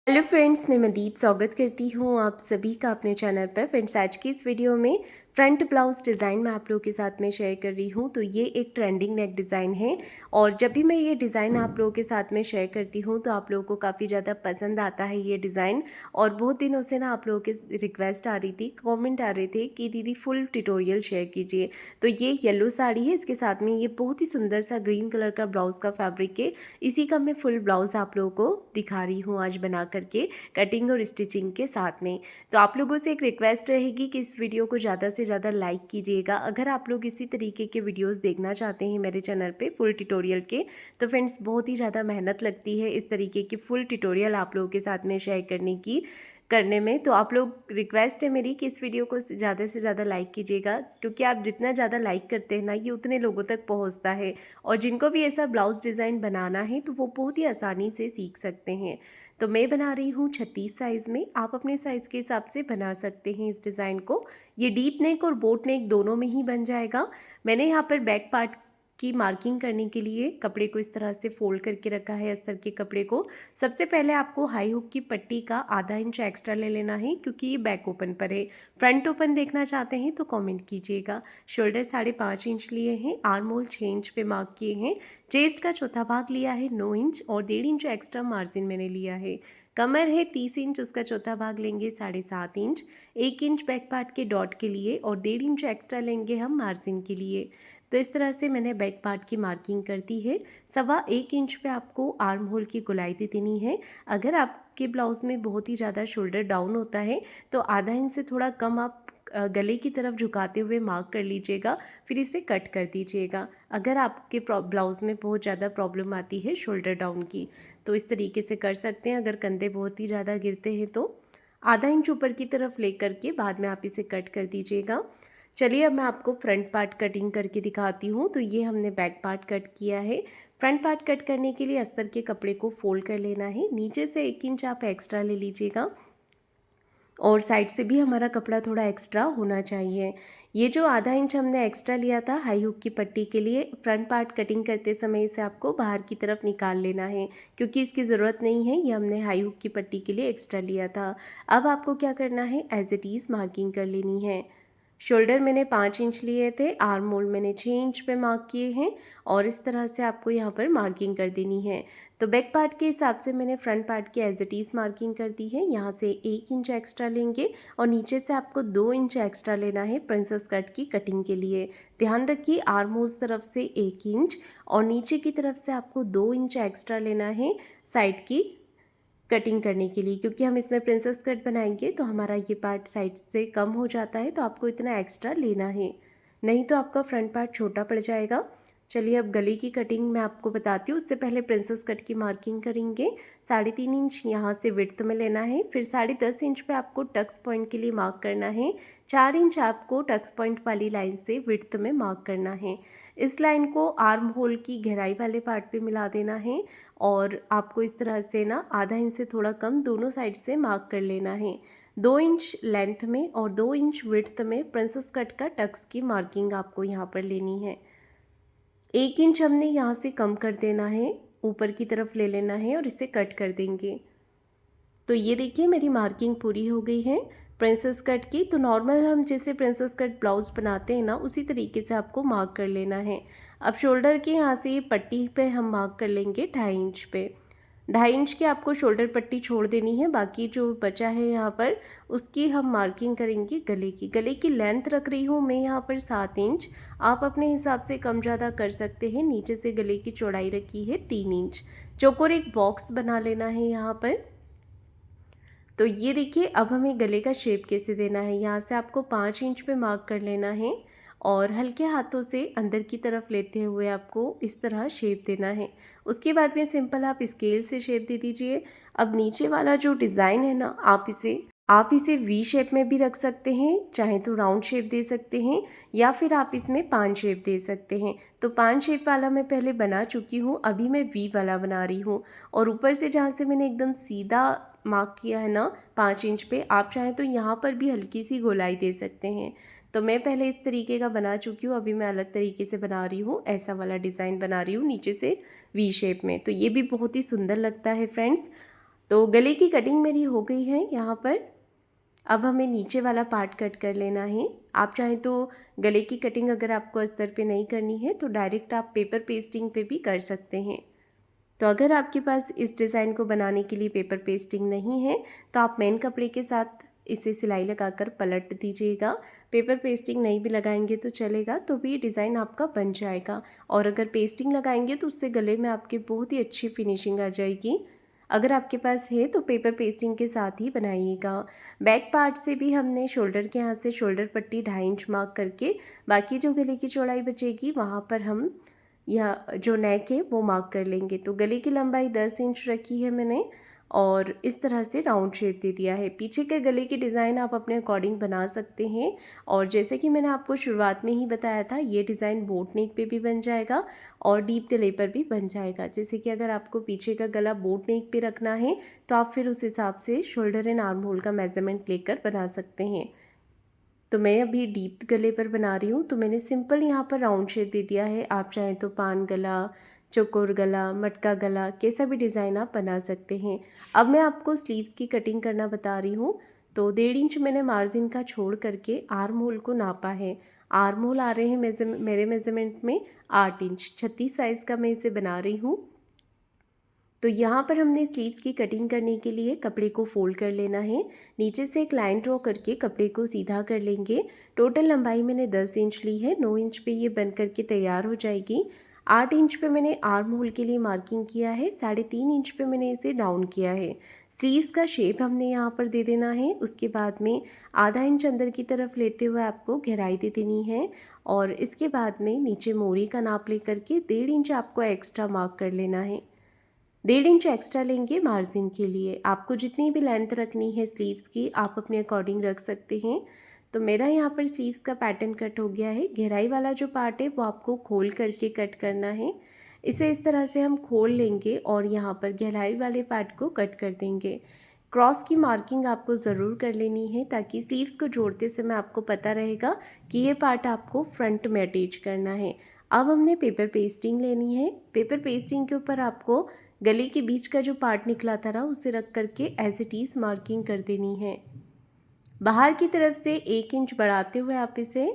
Hello friends, मैं मनदीप स्वागत करती हूँ आप सभी का अपने चैनल पर। फ्रेंड्स, आज की इस वीडियो में फ्रंट ब्लाउज़ डिज़ाइन मैं आप लोगों के साथ में शेयर कर रही हूँ। तो ये एक ट्रेंडिंग नेक डिज़ाइन है और जब भी मैं ये डिज़ाइन आप लोगों के साथ में शेयर करती हूँ तो आप लोगों को काफ़ी ज़्यादा पसंद आता है ये डिज़ाइन। और बहुत दिनों से ना आप लोगों के रिक्वेस्ट आ रही थी, कमेंट आ रहे थे कि दीदी फुल ट्यूटोरियल शेयर कीजिए। तो ये येलो साड़ी है, इसके साथ में ये बहुत ही सुंदर सा ग्रीन कलर का ब्लाउज़ का फैब्रिक है। इसी का मैं फुल ब्लाउज़ आप लोगों को दिखा रही हूँ आज बना करके, कटिंग और स्टिचिंग के साथ में। तो आप लोगों से एक रिक्वेस्ट रहेगी कि इस वीडियो को ज़्यादा से ज़्यादा लाइक कीजिएगा। अगर आप लोग इसी तरीके के वीडियोस देखना चाहते हैं मेरे चैनल पे फुल ट्यूटोरियल के, तो फ्रेंड्स बहुत ही ज़्यादा मेहनत लगती है इस तरीके की फुल ट्यूटोरियल आप लोगों के साथ में शेयर करने में। तो आप लोग, रिक्वेस्ट है मेरी कि इस वीडियो को ज़्यादा से ज़्यादा लाइक कीजिएगा, क्योंकि आप जितना ज़्यादा लाइक करते हैं ना, ये उतने लोगों तक पहुंचता है। और जिनको भी ऐसा ब्लाउज़ डिज़ाइन बनाना है तो वो बहुत ही आसानी से सीख सकते हैं। तो मैं बना रही हूँ 36 साइज़ में, आप अपने साइज़ के हिसाब से बना सकते हैं इस डिज़ाइन को। ये डीप नेक और बोट नेक दोनों में ही बन जाएगा। मैंने यहाँ पर बैक पार्ट की मार्किंग करने के लिए कपड़े को इस तरह से फोल्ड करके रखा है, अस्तर के कपड़े को। सबसे पहले आपको हाई हुक की पट्टी का आधा इंच एक्स्ट्रा ले लेना है, क्योंकि ये बैक ओपन पर है। फ्रंट ओपन देखना चाहते हैं तो कमेंट कीजिएगा। शोल्डर 5.5 इंच लिए हैं, आर्म होल 6 इंच पे मार्क किए हैं। चेस्ट का चौथा भाग लिया है 9 इंच और 1.5 इंच एक्स्ट्रा मार्जिन मैंने लिया है। कमर है 30 इंच, उसका चौथा भाग लेंगे 7.5 इंच। 1 इंच बैक पार्ट के डॉट के लिए और 1.5 इंच एक्स्ट्रा लेंगे हम मार्जिन के लिए। तो इस तरह से मैंने बैक पार्ट की मार्किंग कर दी है। 1.25 इंच पे आपको आर्म होल की गोलाई दे देनी है। अगर आपके ब्लाउज़ में बहुत ही ज़्यादा शोल्डर डाउन होता है तो आधा इंच से थोड़ा कम आप गले की तरफ झुकाते हुए मार्क कर लीजिएगा, फिर इसे कट कर दीजिएगा। अगर आपके ब्लाउज़ में बहुत ज़्यादा प्रॉब्लम आती है शोल्डर डाउन की, तो इस तरीके से कर सकते हैं। अगर कंधे बहुत ही ज़्यादा गिरते हैं तो आधा इंच ऊपर की तरफ ले करके बाद में आप इसे कट कर दीजिएगा। चलिए अब मैं आपको फ्रंट पार्ट कटिंग करके दिखाती हूँ। तो ये हमने बैक पार्ट कट किया है। फ्रंट पार्ट कट करने के लिए अस्तर के कपड़े को फोल्ड कर लेना है। नीचे से 1 इंच आप एक्स्ट्रा ले लीजिएगा और साइड से भी हमारा कपड़ा थोड़ा एक्स्ट्रा होना चाहिए। ये जो आधा इंच हमने एक्स्ट्रा लिया था हाई हुक की पट्टी के लिए, फ्रंट पार्ट कटिंग करते समय इसे आपको बाहर की तरफ निकाल लेना है, क्योंकि इसकी ज़रूरत नहीं है। ये हमने हाई हुक की पट्टी के लिए एक्स्ट्रा लिया था। अब आपको क्या करना है, एज इट इज़ मार्किंग कर लेनी है। शोल्डर मैंने 5 इंच लिए थे, आर्म होल मैंने 6 इंच पे मार्क किए हैं और इस तरह से आपको यहाँ पर मार्किंग कर देनी है। तो बैक पार्ट के हिसाब से मैंने फ्रंट पार्ट की एज इट इज़ मार्किंग कर दी है। यहाँ से 1 इंच एक्स्ट्रा लेंगे और नीचे से आपको 2 इंच एक्स्ट्रा लेना है प्रिंसेस कट की कटिंग के लिए। ध्यान रखिए, आर्म होल्स तरफ से 1 इंच और नीचे की तरफ से आपको 2 इंच एक्स्ट्रा लेना है साइड की कटिंग करने के लिए, क्योंकि हम इसमें प्रिंसेस कट बनाएंगे तो हमारा ये पार्ट साइड से कम हो जाता है। तो आपको इतना एक्स्ट्रा लेना है, नहीं तो आपका फ्रंट पार्ट छोटा पड़ जाएगा। चलिए अब गले की कटिंग मैं आपको बताती हूँ। उससे पहले प्रिंसेस कट की मार्किंग करेंगे। 3.5 इंच यहाँ से विड्थ में लेना है, फिर 10.5 इंच पे आपको टक्स पॉइंट के लिए मार्क करना है। 4 इंच आपको टक्स पॉइंट वाली लाइन से विड्थ में मार्क करना है। इस लाइन को आर्म होल की गहराई वाले पार्ट पे मिला देना है और आपको इस तरह से ना आधा इंच से थोड़ा कम दोनों साइड से मार्क कर लेना है। 2 इंच लेंथ में और 2 इंच विड्थ में प्रिंसेस कट का टक्स की मार्किंग आपको यहाँ पर लेनी है। 1 इंच हमने यहाँ से कम कर देना है, ऊपर की तरफ ले लेना है और इसे कट कर देंगे। तो ये देखिए मेरी मार्किंग पूरी हो गई है प्रिंसेस कट की। तो नॉर्मल हम जैसे प्रिंसेस कट ब्लाउज बनाते हैं ना, उसी तरीके से आपको मार्क कर लेना है। अब शोल्डर के यहाँ से ये पट्टी पे हम मार्क कर लेंगे 2.5 इंच पे। 2.5 इंच की आपको शोल्डर पट्टी छोड़ देनी है, बाकी जो बचा है यहाँ पर उसकी हम मार्किंग करेंगे गले की। गले की लेंथ रख रही हूँ मैं यहाँ पर 7 इंच, आप अपने हिसाब से कम ज़्यादा कर सकते हैं। नीचे से गले की चौड़ाई रखी है 3 इंच। चौकोर एक बॉक्स बना लेना है यहाँ पर। तो ये देखिए अब हमें गले का शेप कैसे देना है। यहाँ से आपको 5 इंच पे मार्क कर लेना है और हल्के हाथों से अंदर की तरफ लेते हुए आपको इस तरह शेप देना है। उसके बाद में सिंपल आप स्केल से शेप दे दीजिए। अब नीचे वाला जो डिज़ाइन है ना, आप इसे वी शेप में भी रख सकते हैं, चाहे तो राउंड शेप दे सकते हैं या फिर आप इसमें पान शेप दे सकते हैं। तो पान शेप वाला मैं पहले बना चुकी हूँ, अभी मैं वी वाला बना रही हूँ। और ऊपर से जहाँ से मैंने एकदम सीधा मार्क किया है ना 5 इंच पे, आप चाहें तो यहाँ पर भी हल्की सी गोलाई दे सकते हैं। तो मैं पहले इस तरीके का बना चुकी हूँ, अभी मैं अलग तरीके से बना रही हूँ, ऐसा वाला डिज़ाइन बना रही हूँ नीचे से वी शेप में। तो ये भी बहुत ही सुंदर लगता है फ्रेंड्स। तो गले की कटिंग मेरी हो गई है यहाँ पर। अब हमें नीचे वाला पार्ट कट कर लेना है। आप चाहें तो गले की कटिंग अगर आपको अस्तर पे नहीं करनी है तो डायरेक्ट आप पेपर पेस्टिंग पे भी कर सकते हैं। तो अगर आपके पास इस डिज़ाइन को बनाने के लिए पेपर पेस्टिंग नहीं है तो आप मेन कपड़े के साथ इसे सिलाई लगाकर पलट दीजिएगा। पेपर पेस्टिंग नहीं भी लगाएंगे तो चलेगा, तो भी डिज़ाइन आपका बन जाएगा। और अगर पेस्टिंग लगाएंगे तो उससे गले में आपके बहुत ही अच्छी फिनिशिंग आ जाएगी। अगर आपके पास है तो पेपर पेस्टिंग के साथ ही बनाइएगा। बैक पार्ट से भी हमने शोल्डर के यहाँ से शोल्डर पट्टी 2.5 इंच मार्क करके बाकी जो गले की चौड़ाई बचेगी वहाँ पर हम या जो नेक है वो मार्क कर लेंगे। तो गले की लंबाई 10 इंच रखी है मैंने और इस तरह से राउंड शेप दे दिया है। पीछे के गले की डिज़ाइन आप अपने अकॉर्डिंग बना सकते हैं। और जैसे कि मैंने आपको शुरुआत में ही बताया था, ये डिज़ाइन बोट नेक पे भी बन जाएगा और डीप गले पर भी बन जाएगा। जैसे कि अगर आपको पीछे का गला बोट नेक पे रखना है तो आप फिर उस हिसाब से शोल्डर एंड आर्म होल का मेज़रमेंट लेकर बना सकते हैं। तो मैं अभी डीप गले पर बना रही हूँ, तो मैंने सिंपल यहाँ पर राउंड शेप दे दिया है। आप चाहें तो पान गला, चौकोर गला, मटका गला, कैसा भी डिज़ाइन आप बना सकते हैं। अब मैं आपको स्लीव्स की कटिंग करना बता रही हूँ। तो 1.5 इंच मैंने मार्जिन का छोड़ करके आर्म होल को नापा है। आर्म होल आ रहे हैं मेरे मेज़रमेंट में 8 इंच, 36 साइज़ का मैं इसे बना रही हूँ। तो यहाँ पर हमने स्लीव्स की कटिंग करने के लिए कपड़े को फोल्ड कर लेना है। नीचे से एक लाइन ड्रॉ करके कपड़े को सीधा कर लेंगे। टोटल लंबाई मैंने 10 इंच ली है। 9 इंच पे ये बन करके तैयार हो जाएगी। 8 इंच पे मैंने आर्म होल के लिए मार्किंग किया है। 3.5 इंच पे मैंने इसे डाउन किया है। स्लीव्स का शेप हमने यहाँ पर दे देना है। उसके बाद में आधा इंच अंदर की तरफ लेते हुए आपको गहराई दे देनी है और इसके बाद में नीचे मोरी का नाप ले करके 1.5 इंच आपको एक्स्ट्रा मार्क कर लेना है। 1.5 इंच एक्स्ट्रा लेंगे मार्जिन के लिए। आपको जितनी भी लेंथ रखनी है स्लीव्स की आप अपने अकॉर्डिंग रख सकते हैं। तो मेरा यहाँ पर स्लीव्स का पैटर्न कट हो गया है। गहराई वाला जो पार्ट है वो आपको खोल करके कट करना है। इसे इस तरह से हम खोल लेंगे और यहाँ पर गहराई वाले पार्ट को कट कर देंगे। क्रॉस की मार्किंग आपको ज़रूर कर लेनी है ताकि स्लीव्स को जोड़ते समय आपको पता रहेगा कि ये पार्ट आपको फ्रंट में अटैच करना है। अब हमने पेपर पेस्टिंग लेनी है। पेपर पेस्टिंग के ऊपर आपको गले के बीच का जो पार्ट निकला था ना उसे रख करके एज इट इज़ मार्किंग कर देनी है। बाहर की तरफ से 1 इंच बढ़ाते हुए आप इसे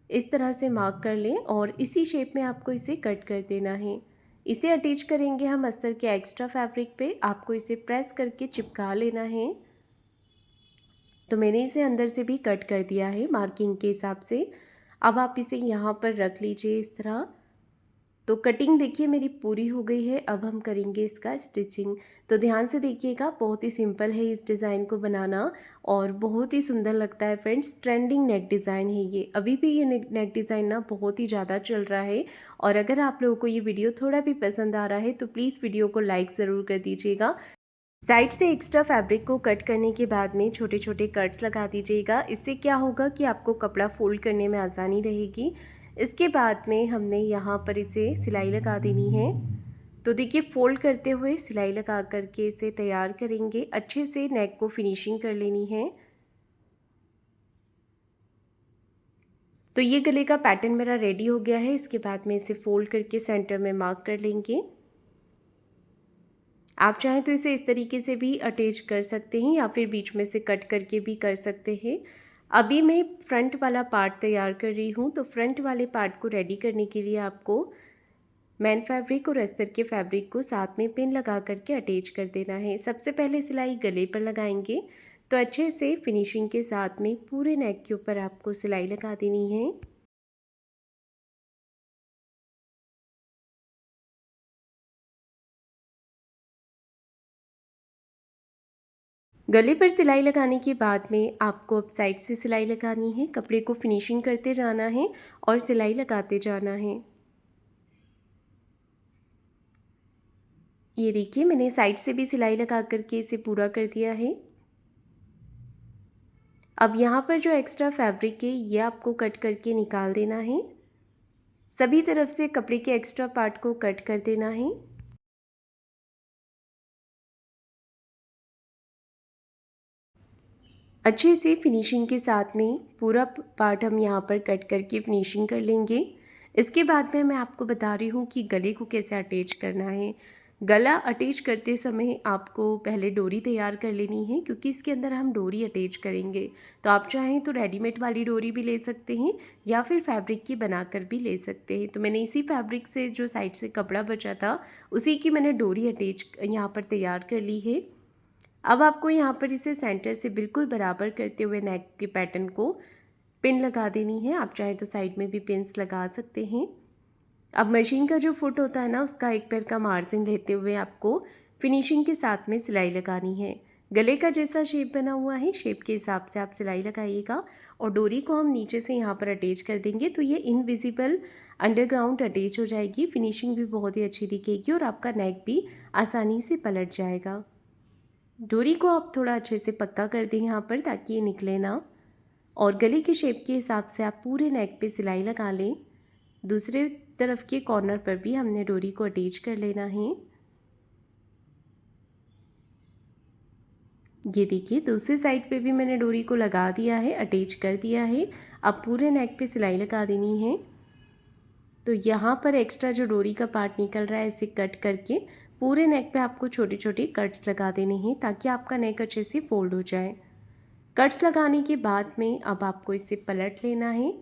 इस तरह से मार्क कर लें और इसी शेप में आपको इसे कट कर देना है। इसे अटैच करेंगे हम अस्तर के एक्स्ट्रा फैब्रिक पे। आपको इसे प्रेस करके चिपका लेना है। तो मैंने इसे अंदर से भी कट कर दिया है मार्किंग के हिसाब से। अब आप इसे यहाँ पर रख लीजिए इस तरह। तो कटिंग देखिए मेरी पूरी हो गई है। अब हम करेंगे इसका स्टिचिंग। तो ध्यान से देखिएगा, बहुत ही सिंपल है इस डिज़ाइन को बनाना और बहुत ही सुंदर लगता है फ्रेंड्स। ट्रेंडिंग नेक डिज़ाइन है ये। अभी भी ये नेक डिज़ाइन ना बहुत ही ज़्यादा चल रहा है। और अगर आप लोगों को ये वीडियो थोड़ा भी पसंद आ रहा है तो प्लीज़ वीडियो को लाइक ज़रूर कर दीजिएगा। साइड से एक्स्ट्रा फैब्रिक को कट करने के बाद में छोटे छोटे कट्स लगा दीजिएगा। इससे क्या होगा कि आपको कपड़ा फोल्ड करने में आसानी रहेगी। इसके बाद में हमने यहाँ पर इसे सिलाई लगा देनी है। तो देखिए फोल्ड करते हुए सिलाई लगा करके इसे तैयार करेंगे। अच्छे से नेक को फिनिशिंग कर लेनी है। तो ये गले का पैटर्न मेरा रेडी हो गया है। इसके बाद में इसे फोल्ड करके सेंटर में मार्क कर लेंगे। आप चाहें तो इसे इस तरीके से भी अटैच कर सकते हैं या फिर बीच में से कट करके भी कर सकते हैं। अभी मैं फ्रंट वाला पार्ट तैयार कर रही हूँ। तो फ्रंट वाले पार्ट को रेडी करने के लिए आपको मैन फैब्रिक और अस्तर के फैब्रिक को साथ में पिन लगा करके अटैच कर देना है। सबसे पहले सिलाई गले पर लगाएंगे तो अच्छे से फिनिशिंग के साथ में पूरे नेक के ऊपर आपको सिलाई लगा देनी है। गले पर सिलाई लगाने के बाद में आपको अब साइड से सिलाई लगानी है। कपड़े को फिनिशिंग करते जाना है और सिलाई लगाते जाना है। ये देखिए मैंने साइड से भी सिलाई लगा करके इसे पूरा कर दिया है। अब यहाँ पर जो एक्स्ट्रा फैब्रिक है ये आपको कट करके निकाल देना है। सभी तरफ से कपड़े के एक्स्ट्रा पार्ट को कट कर देना है। अच्छे से फिनिशिंग के साथ में पूरा पार्ट हम यहाँ पर कट करके फिनिशिंग कर लेंगे। इसके बाद में मैं आपको बता रही हूँ कि गले को कैसे अटैच करना है। गला अटैच करते समय आपको पहले डोरी तैयार कर लेनी है, क्योंकि इसके अंदर हम डोरी अटैच करेंगे। तो आप चाहें तो रेडीमेड वाली डोरी भी ले सकते हैं या फिर फैब्रिक की बनाकर भी ले सकते हैं। तो मैंने इसी फैब्रिक से जो साइड से कपड़ा बचा था उसी की मैंने डोरी अटैच यहाँ पर तैयार कर ली है। अब आपको यहाँ पर इसे सेंटर से बिल्कुल बराबर करते हुए नेक के पैटर्न को पिन लगा देनी है। आप चाहें तो साइड में भी पिन्स लगा सकते हैं। अब मशीन का जो फुट होता है ना, उसका एक पैर का मार्जिन लेते हुए आपको फिनिशिंग के साथ में सिलाई लगानी है। गले का जैसा शेप बना हुआ है, शेप के हिसाब से आप सिलाई लगाइएगा। और डोरी को हम नीचे से यहाँ पर अटैच कर देंगे तो ये इनविजिबल अंडरग्राउंड अटैच हो जाएगी। फिनिशिंग भी बहुत ही अच्छी दिखेगी और आपका नेक भी आसानी से पलट जाएगा। डोरी को आप थोड़ा अच्छे से पक्का कर दें यहाँ पर, ताकि ये निकले ना। और गले के शेप के हिसाब से आप पूरे नेक पे सिलाई लगा लें। दूसरे तरफ के कॉर्नर पर भी हमने डोरी को अटैच कर लेना है। ये देखिए, दूसरी साइड पे भी मैंने डोरी को लगा दिया है, अटैच कर दिया है। अब पूरे नेक पे सिलाई लगा देनी है। तो यहाँ पर एक्स्ट्रा जो डोरी का पार्ट निकल रहा है, इसे कट करके पूरे नेक पे आपको छोटे छोटे कट्स लगा देने हैं, ताकि आपका नेक अच्छे से फोल्ड हो जाए। कट्स लगाने के बाद में अब आपको इसे पलट लेना है।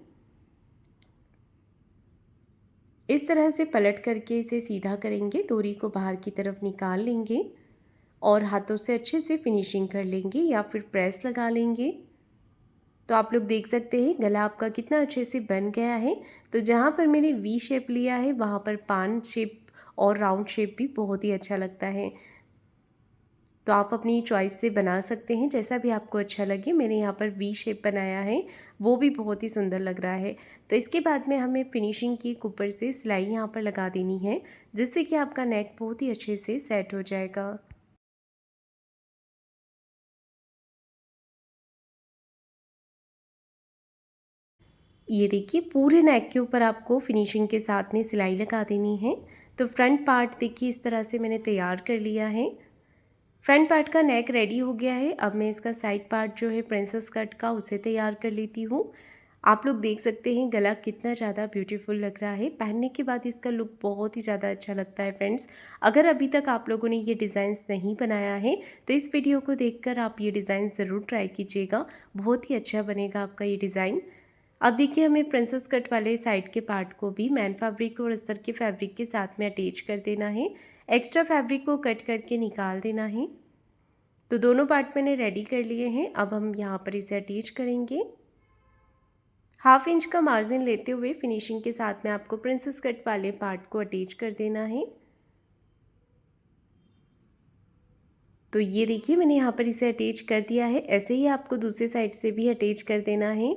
इस तरह से पलट करके इसे सीधा करेंगे, डोरी को बाहर की तरफ निकाल लेंगे और हाथों से अच्छे से फिनिशिंग कर लेंगे या फिर प्रेस लगा लेंगे। तो आप लोग देख सकते हैं गला आपका कितना अच्छे से बन गया है। तो जहाँ पर मैंने वी शेप लिया है वहाँ पर पान शेप और राउंड शेप भी बहुत ही अच्छा लगता है। तो आप अपनी चॉइस से बना सकते हैं, जैसा भी आपको अच्छा लगे। मैंने यहाँ पर वी शेप बनाया है, वो भी बहुत ही सुंदर लग रहा है। तो इसके बाद में हमें फिनिशिंग की ऊपर से सिलाई यहाँ पर लगा देनी है, जिससे कि आपका नेक बहुत ही अच्छे से सेट हो जाएगा। ये देखिए, पूरे नेक के ऊपर आपको फिनिशिंग के साथ में सिलाई लगा देनी है। तो फ्रंट पार्ट देखिए इस तरह से मैंने तैयार कर लिया है। फ्रंट पार्ट का नेक रेडी हो गया है। अब मैं इसका साइड पार्ट जो है प्रिंसेस कट का, उसे तैयार कर लेती हूँ। आप लोग देख सकते हैं गला कितना ज़्यादा ब्यूटीफुल लग रहा है। पहनने के बाद इसका लुक बहुत ही ज़्यादा अच्छा लगता है फ्रेंड्स। अगर अभी तक आप लोगों ने ये डिज़ाइंस नहीं बनाया है तो इस वीडियो को देखकर आप ये डिज़ाइन ज़रूर ट्राई कीजिएगा, बहुत ही अच्छा बनेगा आपका ये डिज़ाइन। अब देखिए, हमें प्रिंसेस कट वाले साइड के पार्ट को भी मैन फैब्रिक और अस्तर के फैब्रिक के साथ में अटैच कर देना है। एक्स्ट्रा फैब्रिक को कट करके निकाल देना है। तो दोनों पार्ट मैंने रेडी कर लिए हैं। अब हम यहाँ पर इसे अटैच करेंगे। 1/2 इंच का मार्जिन लेते हुए फिनिशिंग के साथ में आपको प्रिंसेस कट वाले पार्ट को अटैच कर देना है। तो ये देखिए, मैंने यहाँ पर इसे अटैच कर दिया है। ऐसे ही आपको दूसरे साइड से भी अटैच कर देना है।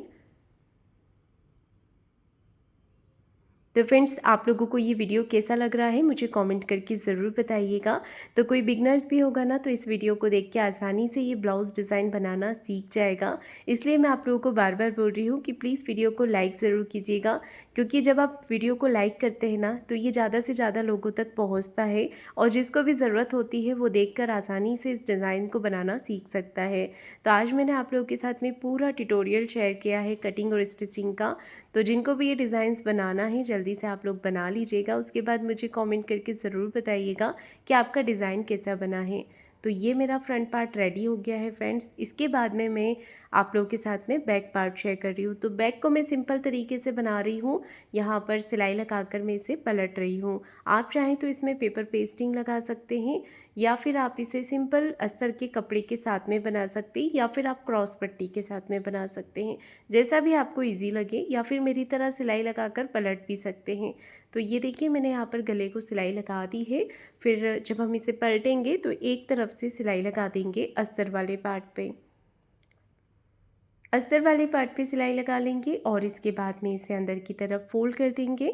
तो फ्रेंड्स, आप लोगों को ये वीडियो कैसा लग रहा है मुझे कमेंट करके ज़रूर बताइएगा। तो कोई बिगनर्स भी होगा ना, तो इस वीडियो को देख के आसानी से ये ब्लाउज़ डिज़ाइन बनाना सीख जाएगा। इसलिए मैं आप लोगों को बार बार बोल रही हूँ कि प्लीज़ वीडियो को लाइक ज़रूर कीजिएगा, क्योंकि जब आप वीडियो को लाइक करते हैं ना, तो ये ज़्यादा से ज़्यादा लोगों तक पहुँचता है और जिसको भी ज़रूरत होती है वो देख आसानी से इस डिज़ाइन को बनाना सीख सकता है। तो आज मैंने आप लोगों के साथ में पूरा ट्यूटोरियल शेयर किया है कटिंग और स्टिचिंग का। तो जिनको भी ये डिज़ाइंस बनाना है जल्दी से आप लोग बना लीजिएगा। उसके बाद मुझे कमेंट करके ज़रूर बताइएगा कि आपका डिज़ाइन कैसा बना है। तो ये मेरा फ्रंट पार्ट रेडी हो गया है फ्रेंड्स। इसके बाद में मैं आप लोगों के साथ में बैक पार्ट शेयर कर रही हूँ। तो बैक को मैं सिंपल तरीके से बना रही हूँ। यहाँ पर सिलाई लगाकर मैं इसे पलट रही हूँ। आप चाहें तो इसमें पेपर पेस्टिंग लगा सकते हैं, या फिर आप इसे सिंपल अस्तर के कपड़े के साथ में बना सकते हैं, या फिर आप क्रॉस पट्टी के साथ में बना सकते हैं, जैसा भी आपको इजी लगे। या फिर मेरी तरह सिलाई लगाकर पलट भी सकते हैं। तो ये देखिए, मैंने यहाँ पर गले को सिलाई लगा दी है। फिर जब हम इसे पलटेंगे तो एक तरफ से सिलाई लगा देंगे अस्तर वाले पार्ट पे। अस्तर वाले पार्ट पे सिलाई लगा लेंगे और इसके बाद में इसे अंदर की तरफ फोल्ड कर देंगे।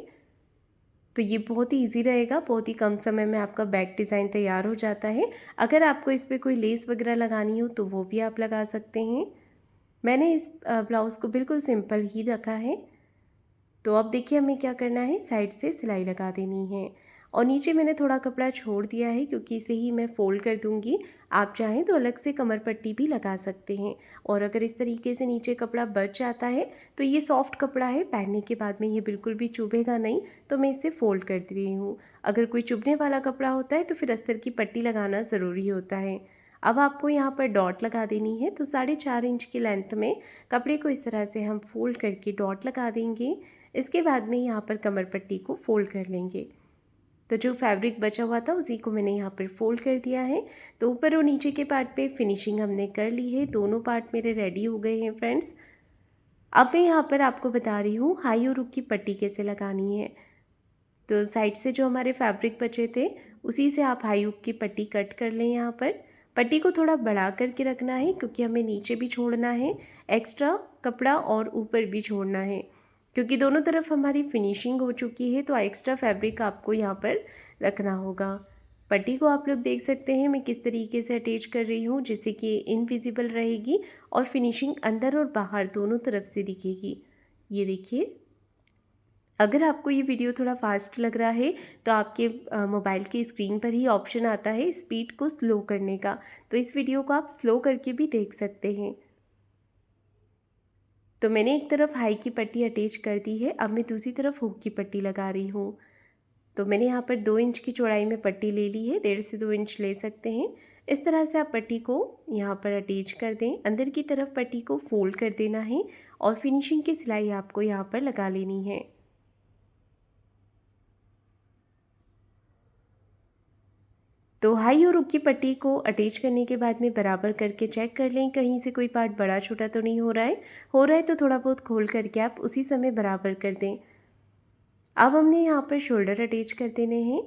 तो ये बहुत ही इजी रहेगा, बहुत ही कम समय में आपका बैक डिज़ाइन तैयार हो जाता है। अगर आपको इस पर कोई लेस वगैरह लगानी हो तो वो भी आप लगा सकते हैं। मैंने इस ब्लाउज़ को बिल्कुल सिंपल ही रखा है। तो अब देखिए, हमें क्या करना है, साइड से सिलाई लगा देनी है। और नीचे मैंने थोड़ा कपड़ा छोड़ दिया है क्योंकि इसे ही मैं फ़ोल्ड कर दूँगी। आप चाहें तो अलग से कमर पट्टी भी लगा सकते हैं। और अगर इस तरीके से नीचे कपड़ा बच जाता है तो ये सॉफ्ट कपड़ा है, पहनने के बाद में ये बिल्कुल भी चुभेगा नहीं, तो मैं इसे फ़ोल्ड कर दे रही हूँ। अगर कोई चुभने वाला कपड़ा होता है तो फिर अस्तर की पट्टी लगाना ज़रूरी होता है। अब आपको यहाँ पर डॉट लगा देनी है, तो 4.5 इंच की लेंथ में कपड़े को इस तरह से हम फ़ोल्ड करके डॉट लगा देंगे। इसके बाद में यहाँ पर कमर पट्टी को फ़ोल्ड कर लेंगे। तो जो फैब्रिक बचा हुआ था उसी को मैंने यहाँ पर फ़ोल्ड कर दिया है। तो ऊपर और नीचे के पार्ट पे फिनिशिंग हमने कर ली है, दोनों पार्ट मेरे रेडी हो गए हैं फ्रेंड्स। अब मैं यहाँ पर आपको बता रही हूँ हाई और हुक की पट्टी कैसे लगानी है। तो साइड से जो हमारे फैब्रिक बचे थे उसी से आप हाई हुक की पट्टी कट कर लें। यहाँ पर पट्टी को थोड़ा बढ़ा करके रखना है क्योंकि हमें नीचे भी छोड़ना है एक्स्ट्रा कपड़ा और ऊपर भी छोड़ना है, क्योंकि दोनों तरफ हमारी फिनिशिंग हो चुकी है तो एक्स्ट्रा फैब्रिक आपको यहाँ पर रखना होगा। पट्टी को आप लोग देख सकते हैं मैं किस तरीके से अटैच कर रही हूँ जिससे कि इनविजिबल रहेगी और फिनिशिंग अंदर और बाहर दोनों तरफ से दिखेगी। ये देखिए, अगर आपको ये वीडियो थोड़ा फास्ट लग रहा है तो आपके मोबाइल की स्क्रीन पर ही ऑप्शन आता है स्पीड को स्लो करने का, तो इस वीडियो को आप स्लो करके भी देख सकते हैं। तो मैंने एक तरफ हाई की पट्टी अटैच कर दी है, अब मैं दूसरी तरफ हुक की पट्टी लगा रही हूँ। तो मैंने यहाँ पर 2 इंच की चौड़ाई में पट्टी ले ली है, 1.5 से 2 इंच ले सकते हैं। इस तरह से आप पट्टी को यहाँ पर अटैच कर दें, अंदर की तरफ पट्टी को फोल्ड कर देना है और फिनिशिंग की सिलाई आपको यहाँ पर लगा लेनी है। तो हाई और हुक की पट्टी को अटैच करने के बाद में बराबर करके चेक कर लें कहीं से कोई पार्ट बड़ा छोटा तो नहीं हो रहा है। हो रहा है तो थोड़ा बहुत खोल करके आप उसी समय बराबर कर दें। अब हमने यहाँ पर शोल्डर अटैच कर देने हैं।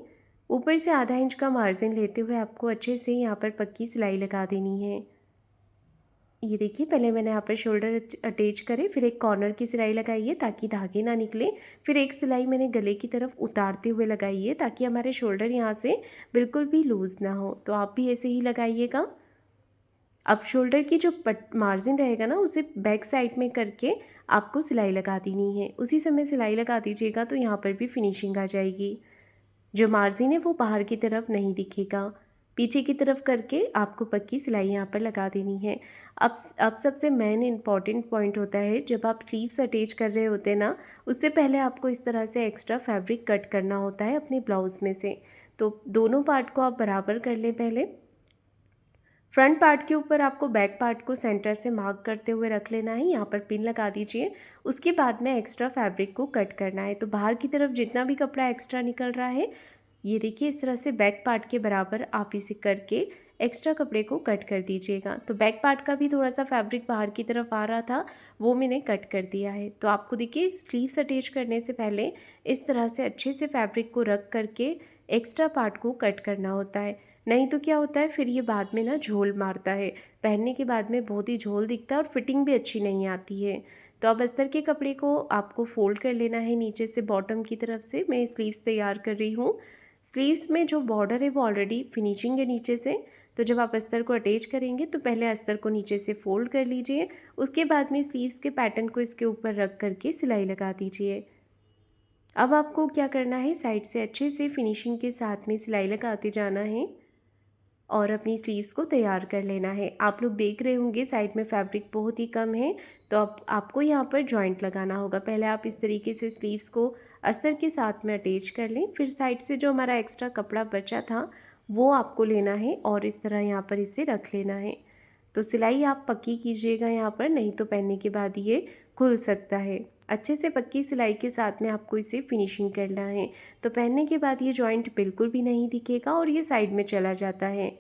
ऊपर से आधा इंच का मार्जिन लेते हुए आपको अच्छे से यहाँ पर पक्की सिलाई लगा देनी है। ये देखिए, पहले मैंने यहाँ पर शोल्डर अटैच करे, फिर एक कॉर्नर की सिलाई लगाई है ताकि धागे ना निकले, फिर एक सिलाई मैंने गले की तरफ उतारते हुए लगाई है ताकि हमारे शोल्डर यहाँ से बिल्कुल भी लूज़ ना हो। तो आप भी ऐसे ही लगाइएगा। अब शोल्डर की जो मार्जिन रहेगा ना उसे बैक साइड में करके आपको सिलाई लगा देनी है। उसी समय सिलाई लगा दीजिएगा तो यहाँ पर भी फिनिशिंग आ जाएगी। जो मार्जिन है वो बाहर की तरफ नहीं दिखेगा, पीछे की तरफ करके आपको पक्की सिलाई यहाँ पर लगा देनी है। अब सबसे मेन इम्पॉर्टेंट पॉइंट होता है, जब आप स्लीव्स अटैच कर रहे होते हैं ना, उससे पहले आपको इस तरह से एक्स्ट्रा फैब्रिक कट करना होता है अपने ब्लाउज़ में से। तो दोनों पार्ट को आप बराबर कर लें। पहले फ्रंट पार्ट के ऊपर आपको बैक पार्ट को सेंटर से मार्क करते हुए रख लेना है, यहाँ पर पिन लगा दीजिए। उसके बाद में एक्स्ट्रा फैब्रिक को कट करना है। तो बाहर की तरफ जितना भी कपड़ा एक्स्ट्रा निकल रहा है, ये देखिए इस तरह से बैक पार्ट के बराबर आप इसे करके एक्स्ट्रा कपड़े को कट कर दीजिएगा। तो बैक पार्ट का भी थोड़ा सा फैब्रिक बाहर की तरफ आ रहा था, वो मैंने कट कर दिया है। तो आपको देखिए स्लीव्स अटैच करने से पहले इस तरह से अच्छे से फैब्रिक को रख करके एक्स्ट्रा पार्ट को कट करना होता है, नहीं तो क्या होता है फिर ये बाद में ना झोल मारता है, पहनने के बाद में बहुत ही झोल दिखता है और फिटिंग भी अच्छी नहीं आती है। तो अब अस्तर के कपड़े को आपको फोल्ड कर लेना है नीचे से बॉटम की तरफ से। मैं स्लीव्स तैयार कर रही हूँ। स्लीव्स में जो बॉर्डर है वो ऑलरेडी फिनिशिंग है नीचे से। तो जब आप अस्तर को अटैच करेंगे तो पहले अस्तर को नीचे से फोल्ड कर लीजिए, उसके बाद में स्लीव्स के पैटर्न को इसके ऊपर रख करके सिलाई लगा दीजिए। अब आपको क्या करना है, साइड से अच्छे से फिनिशिंग के साथ में सिलाई लगाते जाना है और अपनी स्लीव्स को तैयार कर लेना है। आप लोग देख रहे होंगे साइड में फैब्रिक बहुत ही कम है, तो अब आपको यहाँ पर जॉइंट लगाना होगा। पहले आप इस तरीके से स्लीव्स को अस्तर के साथ में अटैच कर लें, फिर साइड से जो हमारा एक्स्ट्रा कपड़ा बचा था वो आपको लेना है और इस तरह यहाँ पर इसे रख लेना है। तो सिलाई आप पक्की कीजिएगा यहाँ पर, नहीं तो पहनने के बाद ये खुल सकता है। अच्छे से पक्की सिलाई के साथ में आपको इसे फिनिशिंग करना है, तो पहनने के बाद ये जॉइंट बिल्कुल भी नहीं दिखेगा और ये साइड में चला जाता है।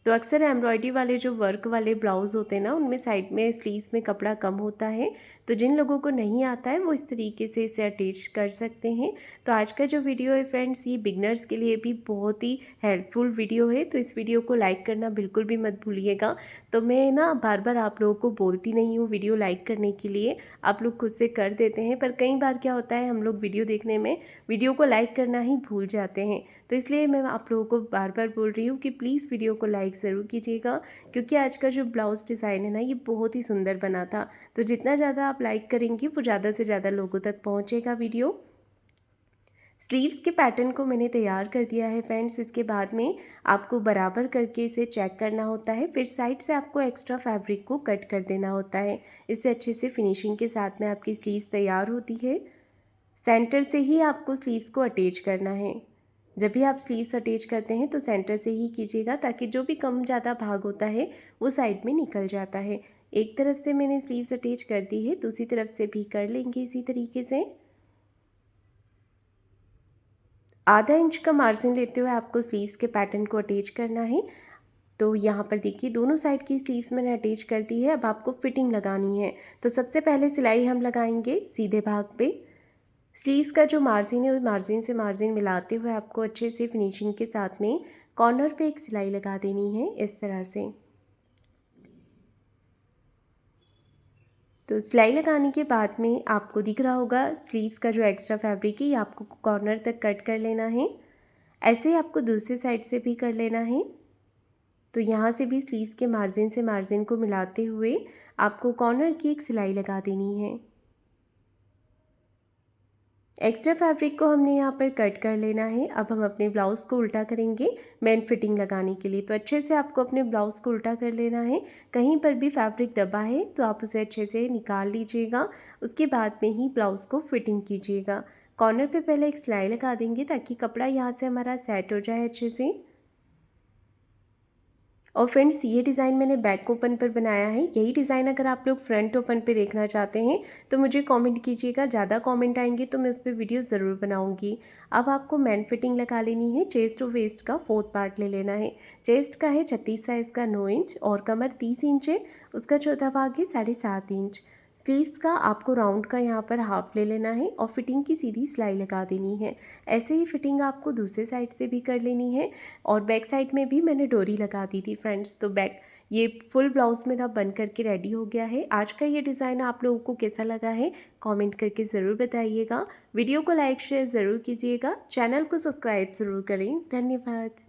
तो अक्सर एम्ब्रॉयडरी वाले जो वर्क वाले ब्लाउज़ होते हैं ना, उनमें साइड में स्लीव्स में कपड़ा कम होता है, तो जिन लोगों को नहीं आता है वो इस तरीके से इसे अटैच कर सकते हैं। तो आज का जो वीडियो है फ्रेंड्स, ये बिगनर्स के लिए भी बहुत ही हेल्पफुल वीडियो है, तो इस वीडियो को लाइक करना बिल्कुल भी मत भूलिएगा। तो मैं ना बार बार आप लोगों को बोलती नहीं हूँ वीडियो लाइक करने के लिए, आप लोग खुद से कर देते हैं, पर कई बार क्या होता है हम लोग वीडियो देखने में वीडियो को लाइक करना ही भूल जाते हैं। तो इसलिए मैं आप लोगों को बार बार बोल रही हूँ कि प्लीज़ वीडियो को लाइक ज़रूर कीजिएगा, क्योंकि आज का जो ब्लाउज़ डिज़ाइन है ना, ये बहुत ही सुंदर बना था। तो जितना ज़्यादा आप लाइक करेंगी वो ज़्यादा से ज़्यादा लोगों तक पहुँचेगा वीडियो। स्लीव्स के पैटर्न को मैंने तैयार कर दिया है फ्रेंड्स। इसके बाद में आपको बराबर करके इसे चेक करना होता है, फिर साइड से आपको एक्स्ट्रा फैब्रिक को कट कर देना होता है। इससे अच्छे से फिनिशिंग के साथ में आपकी स्लीव्स तैयार होती है। सेंटर से ही आपको स्लीव्स को अटैच करना है। जब भी आप स्लीव्स अटैच करते हैं तो सेंटर से ही कीजिएगा, ताकि जो भी कम ज़्यादा भाग होता है वो साइड में निकल जाता है। एक तरफ से मैंने स्लीव्स अटैच कर दी है, दूसरी तरफ से भी कर लेंगे इसी तरीके से। आधा इंच का मार्जिन लेते हुए आपको स्लीव्स के पैटर्न को अटैच करना है। तो यहाँ पर देखिए दोनों साइड की स्लीव्स मैंने अटैच कर दी है। अब आपको फिटिंग लगानी है। तो सबसे पहले सिलाई हम लगाएंगे सीधे भाग पे। स्लीव्स का जो मार्जिन है उस मार्जिन से मार्जिन मिलाते हुए आपको अच्छे से फिनिशिंग के साथ में कॉर्नर पे एक सिलाई लगा देनी है इस तरह से। तो सिलाई लगाने के बाद में आपको दिख रहा होगा स्लीव्स का जो एक्स्ट्रा फैब्रिक है ये आपको कॉर्नर तक कट कर लेना है। ऐसे ही आपको दूसरी साइड से भी कर लेना है। तो यहाँ से भी स्लीव्स के मार्जिन से मार्जिन को मिलाते हुए आपको कॉर्नर की एक सिलाई लगा देनी है। एक्स्ट्रा फैब्रिक को हमने यहाँ पर कट कर लेना है। अब हम अपने ब्लाउज़ को उल्टा करेंगे मेन फिटिंग लगाने के लिए। तो अच्छे से आपको अपने ब्लाउज़ को उल्टा कर लेना है। कहीं पर भी फैब्रिक दबा है तो आप उसे अच्छे से निकाल लीजिएगा। उसके बाद में ही ब्लाउज़ को फिटिंग कीजिएगा। कॉर्नर पे पहले एक सिलाई लगा देंगे ताकि कपड़ा यहाँ से हमारा सेट हो जाए अच्छे से। और फ्रेंड्स ये डिज़ाइन मैंने बैक ओपन पर बनाया है। यही डिज़ाइन अगर आप लोग फ्रंट ओपन पे देखना चाहते हैं तो मुझे कमेंट कीजिएगा। ज़्यादा कमेंट आएंगे तो मैं उस पर वीडियो ज़रूर बनाऊंगी। अब आपको मैन फिटिंग लगा लेनी है। चेस्ट और वेस्ट का 4th पार्ट ले लेना है। चेस्ट का है 36 साइज़ का 9 इंच और कमर 30 इंच है। उसका चौथा भाग है 7.5 इंच। स्लीव्स का आपको राउंड का यहाँ पर हाफ ले लेना है और फिटिंग की सीधी सिलाई लगा देनी है। ऐसे ही फिटिंग आपको दूसरे साइड से भी कर लेनी है। और बैक साइड में भी मैंने डोरी लगा दी थी फ्रेंड्स। तो बैक ये फुल ब्लाउज़ मेरा बन करके रेडी हो गया है। आज का ये डिज़ाइन आप लोगों को कैसा लगा है कमेंट करके ज़रूर बताइएगा। वीडियो को लाइक शेयर ज़रूर कीजिएगा। चैनल को सब्सक्राइब ज़रूर करें। धन्यवाद।